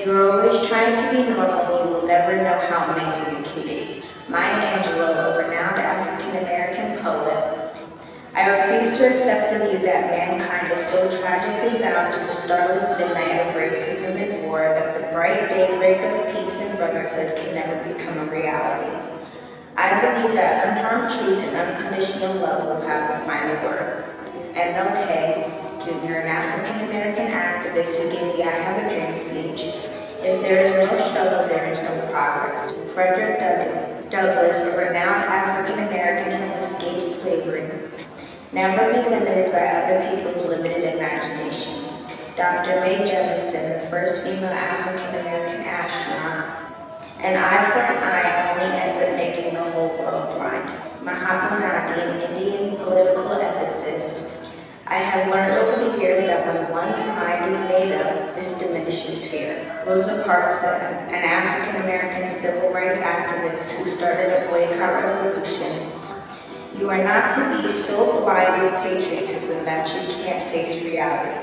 If you're always trying to be normal, you will never know how amazing you can be. Maya Angelou, a renowned African-American poet. I refuse to accept the view that mankind is so tragically bound to the starless midnight of racism and war that the bright daybreak of peace and brotherhood can never become a reality. I believe that unharmed truth and unconditional love will have the final word. MLK Jr., an African-American activist who gave the I Have a Dream speech. If there is no struggle, there is no progress. Frederick Douglass, a renowned African-American who escaped slavery. Never be limited by other people's limited imaginations. Dr. Mae Jemison, the first female African-American astronaut. An eye for an eye only ends up making the whole world blind. Mahatma Gandhi, an Indian political ethicist. I have learned over the years that when one's mind is made up, this diminishes fear. Rosa Parks, an African-American civil rights activist who started a boycott revolution. You are not to be so blind with patriotism that you can't face reality.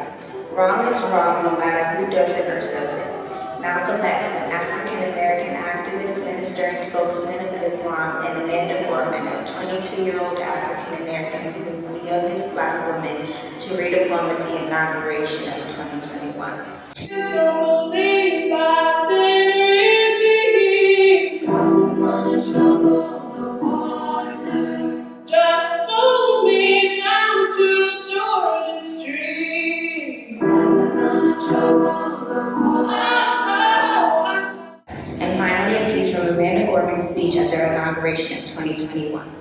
Wrong is wrong no matter who does it or says it. Malcolm X, an African-American activist, minister, and spokesman of Islam, and Amanda Gorman, a 22-year-old African-American who was the youngest Black woman to read a poem at the inauguration of 2021. You don't believe I've been redeemed. Causing on a trouble the water. Just fold me down to Jordan Street. Causing on a trouble the water. And finally, a piece from Amanda Gorman's speech at their inauguration of 2021.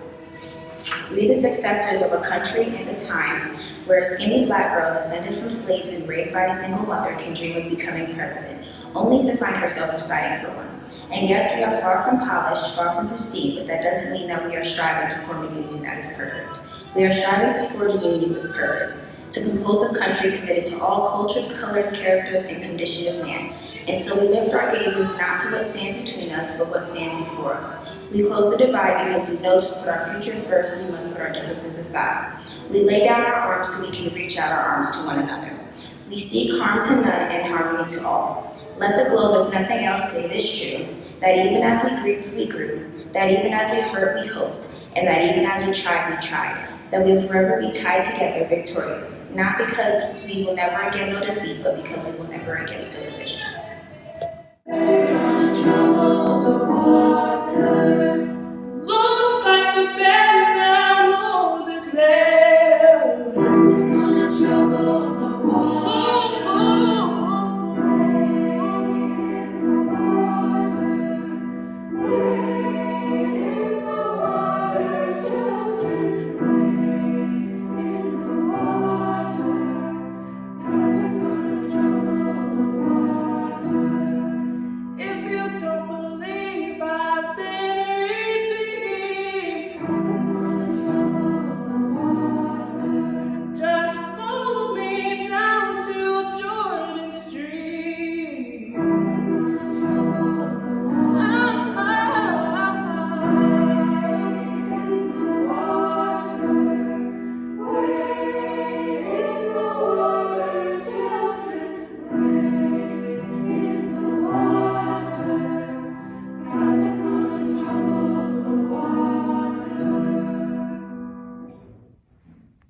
We, the successors of a country and a time where a skinny Black girl descended from slaves and raised by a single mother can dream of becoming president, only to find herself reciting for one. And yes, we are far from polished, far from pristine, but that doesn't mean that we are striving to form a union that is perfect. We are striving to forge a union with purpose, to compose a country committed to all cultures, colors, characters, and condition of man. And so we lift our gazes not to what stands between us, but what stands before us. We close the divide because we know to put our future first, we must put our differences aside. We lay down our arms so we can reach out our arms to one another. We seek harm to none and harmony to all. Let the globe, if nothing else, say this true, that even as we grieved, we grew, that even as we hurt, we hoped, and that even as we tried, that we will forever be tied together victorious, not because we will never again know defeat, but because we will never again sow division. Gonna trouble the water.